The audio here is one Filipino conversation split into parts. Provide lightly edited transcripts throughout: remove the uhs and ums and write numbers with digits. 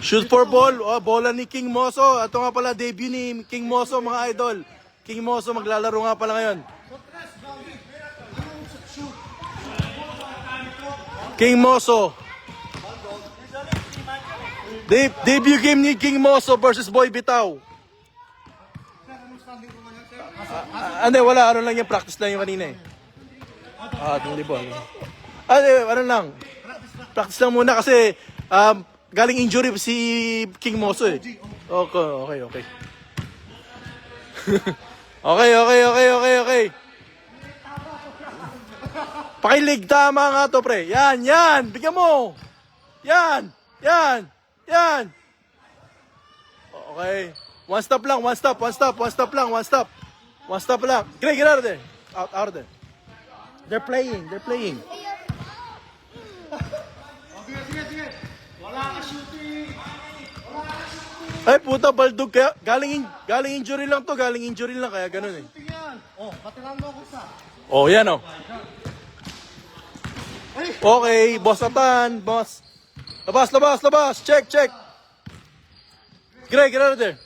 Shoot for ball. Oh, bola ni King Moso. Ito nga pala debut ni King Moso, mga idol. King Moso maglalaro nga pala ngayon. King Moso. Debut game ni King Moso versus Boy Bitaw. Hindi, wala. Ano lang yung practice lang yung kanina eh. Hindi ba? Ano lang. Practice lang muna kasi galing injury si King Moso eh. Okay. Okay. Pakilig, tama nga to, pre. Yan. Bigyan mo. Yan. Okay. One stop lang. Get out of there. Out of there. They're playing. Sige. Wala ka shooting. Ay, puta, baldog kaya. Galing injury lang to. Kaya ganun eh. Shooting yan. Patiran mo ako sa. Yan oh. Okay, boss Atan, boss. Labas. Check. Get out of there.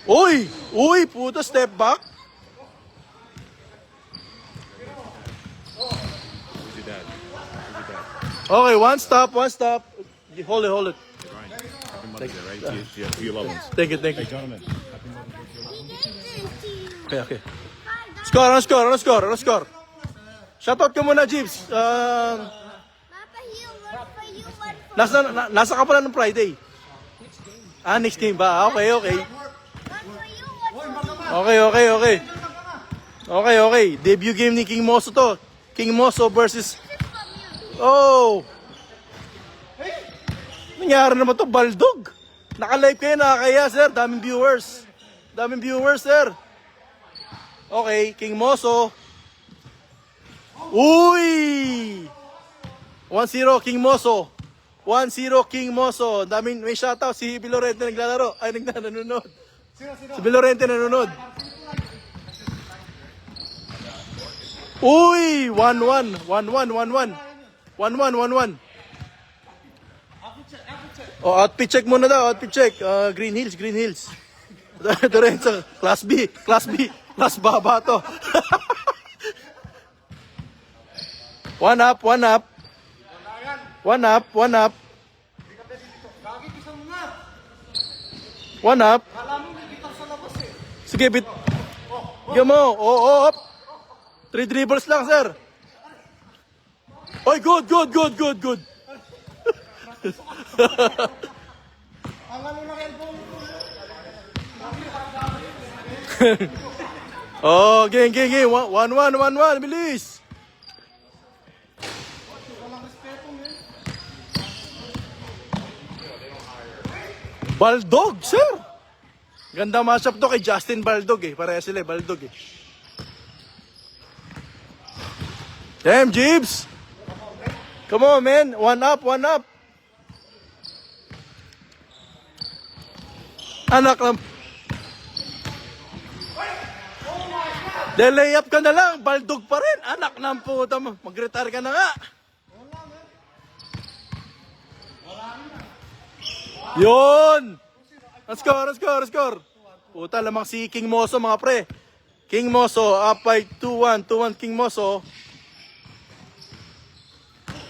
Uy, puta, step back. Okay, one stop. Hold it. Thank you. Okay. Score. Shoutout ka muna, Jeeps. Nasa ka pala ng Friday. Next game ba? Okay. Okay. Debut game ni King Moso to. King Moso versus... Nangyari naman to, baldog. Naka-live kayo, nakakaya, sir. Daming viewers, sir. Okay, King Moso. Uy! 1-0 King Moso. May shoutout si Bilorente naglalaro. Nanonood. Si Bilorente nanonood. Uy! 1-1. Outfit check muna daw. Green Hills. Ito rin sa Class B. Class baba to. One up. One up. Sige, Bigyan mo. Up. 3 dribbles lang, sir. Oy, good. Game. 1-1. Bilis. Baldog, sir. Ganda matchup to kay Justin Baldog eh. Pareha sila Baldog eh. Damn, Jeeps. Come on, man. One up. Anak lang. Layup ka na lang. Baldog pa rin. Anak ng puta mo. Mag-retire ka na nga. Yun! Ang score. Puta, lamang si King Moso, mga pre. King Moso, up by 2-1. 2-1 King Moso.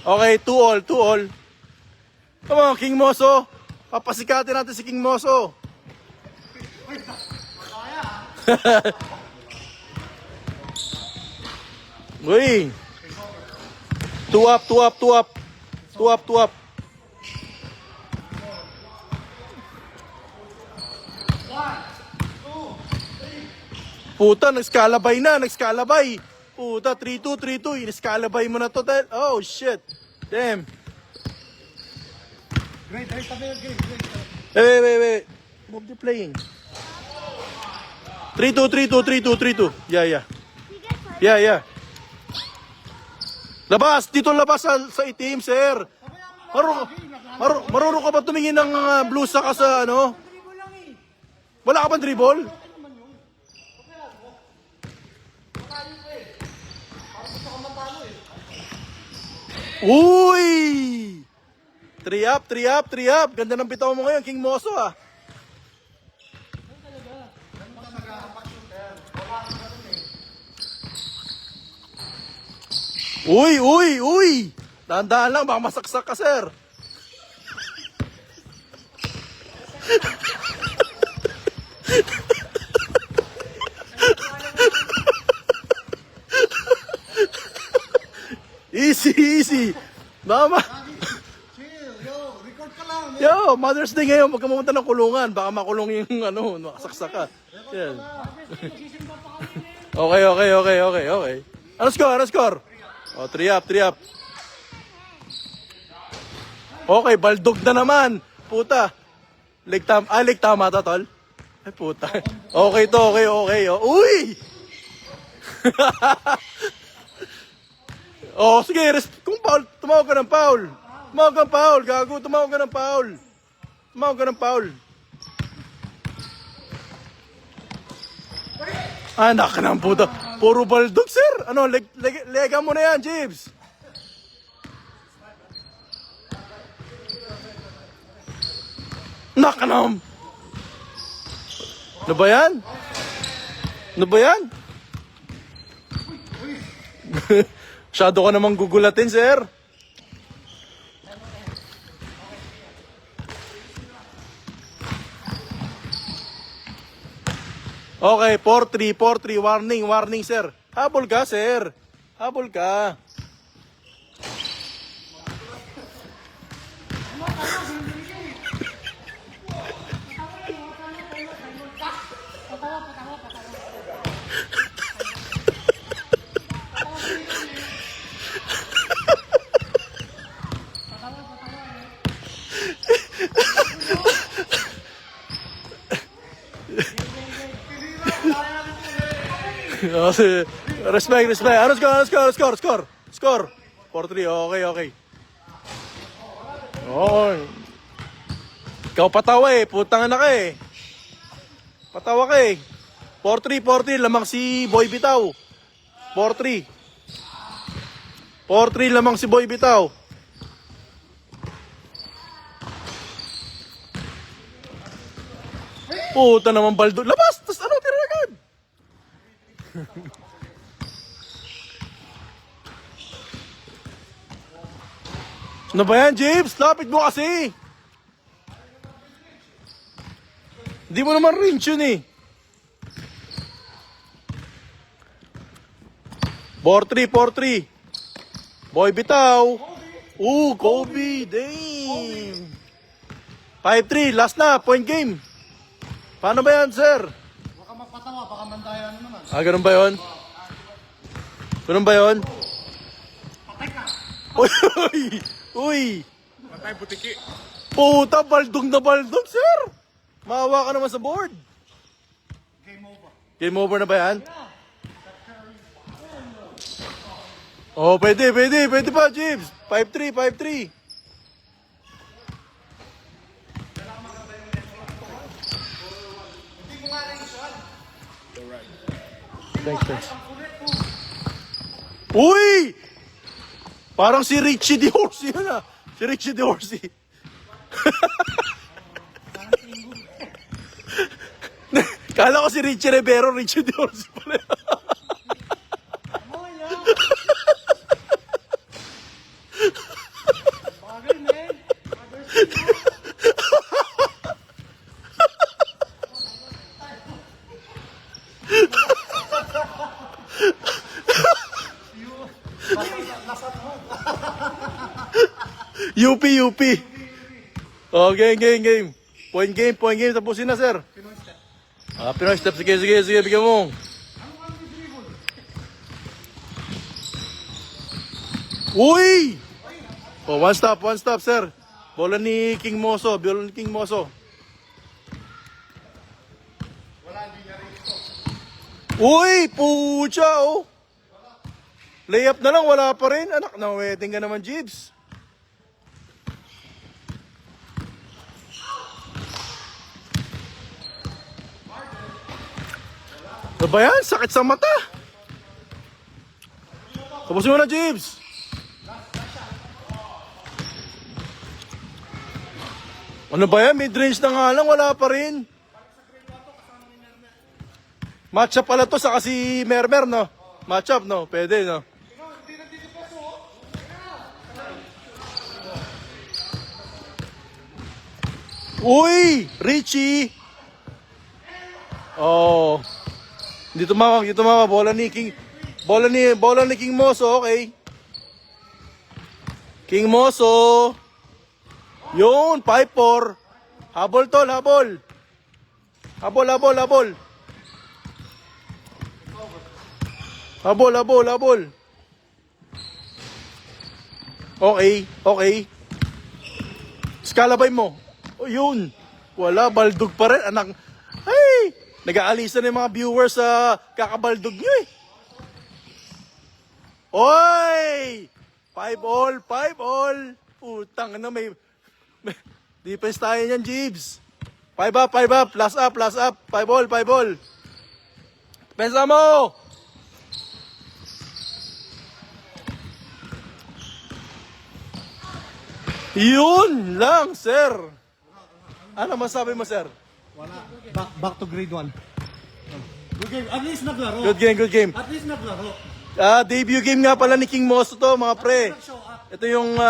Okay, 2-all. Come on, King Moso. Papasikatin natin si King Moso. Uy! 2 up. Puta, nagskalabay. Puta, 3-2. Iniskalabay mo na to. Oh, shit. Damn. Great. Wait. What are you playing? 3-2. Yeah. Labas sa itim, sir. Marunong ka ba tumingin ng blusa ka sa ano? Wala ka bang dribble? Uy! 3 up, 3 up, 3 up. Ganda ng bitaw mo ngayon, King Moso ah. Uy, uy, uy! Dahan-dahan lang, baka masaksak ka, sir. Easy, easy. Mama. Chill, yo, record ka lang. Yo, Mother's Day ngayon, huwag ka mamunta ng kulungan. Baka makulong yung makasaksak ka. Yan. Okay, okay, okay, okay, okay. Ano score? Ano score? Oh, 3 up, 3 up. Okay, baldog na naman. Puta. Leg tama to, tol. Ay, puta. Okay to, okay, okay. Oh. Uy! Oh, sige, kung foul, tumawag ka ng foul. Tumawag ka ng foul, gago, tumawag ka ng foul. Tumawag ka ng foul. Anak ka ng puta. Puro baldog, sir. Ano, lega mo na yan, Jibs. Nakanam. Ano ba yan? Ano ba yan? Masyado ka namang gugulatin, sir. Okay, 4-3, 4-3. Warning, warning, sir. Habol ka, sir. Habol ka. Respect, respect. Ano score? Ano score? Score, score. Score. 4-3. Okay, okay. Oh. Ikaw patawa eh. Putang na ka eh. Patawa ka eh. 4-3, 4-3. Lamang si Boy Bitaw. 4-3. 4-3 lamang si Boy Bitaw. Puta naman baldo. Labas! Tapos ano? Tira agad. Ano ba yan, James? Lapit mo kasi. Hindi mo naman rinch yun eh. 4-3, 4-3. Boy Bitaw. Kobe. Damn. 5-3. Last na. Point game. Paano ba yan, sir? Huwag ka magpatawa, baka mandayan naman. Ganun ba yun? Ganun ba yun? Patay ka. Uy, uy, uy. Patay butiki. Puta, baldog na baldog, sir. Maawa ka naman sa board. Game over. Game over na ba yan? Oh, pwede pa, Jibs. 5-3, 5-3. Thanks. Uy! Parang si Richie DeHorsey yun ah. Si Richie DeHorsey. Kala ko si Richie Rivero, Richie DeHorsey pala. Bagay, man. UP. Oh, game. Point game. Tapusin na, sir. Pinoy step. Sige. Bigyan mo. Uy! Oh, one stop, sir. Bola ni King Moso. Uy! Pucha, oh. Layup na lang, wala pa rin. Anak, na-wedding ka naman, Jibs. Ano ba yan? Sakit sa mata. Tapusin mo na, Jibs. Ano ba yan? Mid-range na nga lang, wala pa rin. Matchup pala to sa kasi Mermer, no? Matchup, no? Pwede, no? Uy! Richie! Oh. Hindi tumawag, hindi tumawag. Bola ni King Moso, okay. King Moso. Yun, 5-4. Habol tol, habol. Habol. Habol. Okay. Skalabay mo. O yun. Wala, baldog pa rin. Anak. Ay! Nag-aalisan yung mga viewers sa kakabaldog nyo eh. Oy! 5-all. Putang na may defense tayo niyan, Jeeves. 5 up. Plus up. 5-all. Pensa mo! Yun lang, sir. Ano masabi mo, sir? Wala. Back to grade 1. Good game. At least naglaro. Good game. At least naglaro. Debut game nga pala ni King Moso to, mga pre. Show up. Ito yung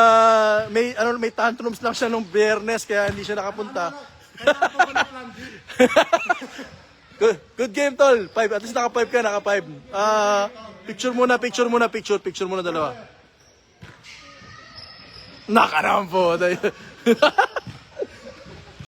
may tantrums lang siya nung Biyernes kaya hindi siya nakapunta. Kaya ako ba na plan B? Good game, tol. 5. At least naka 5 ka, naka 5. Picture muna dalawa. Nakarampo.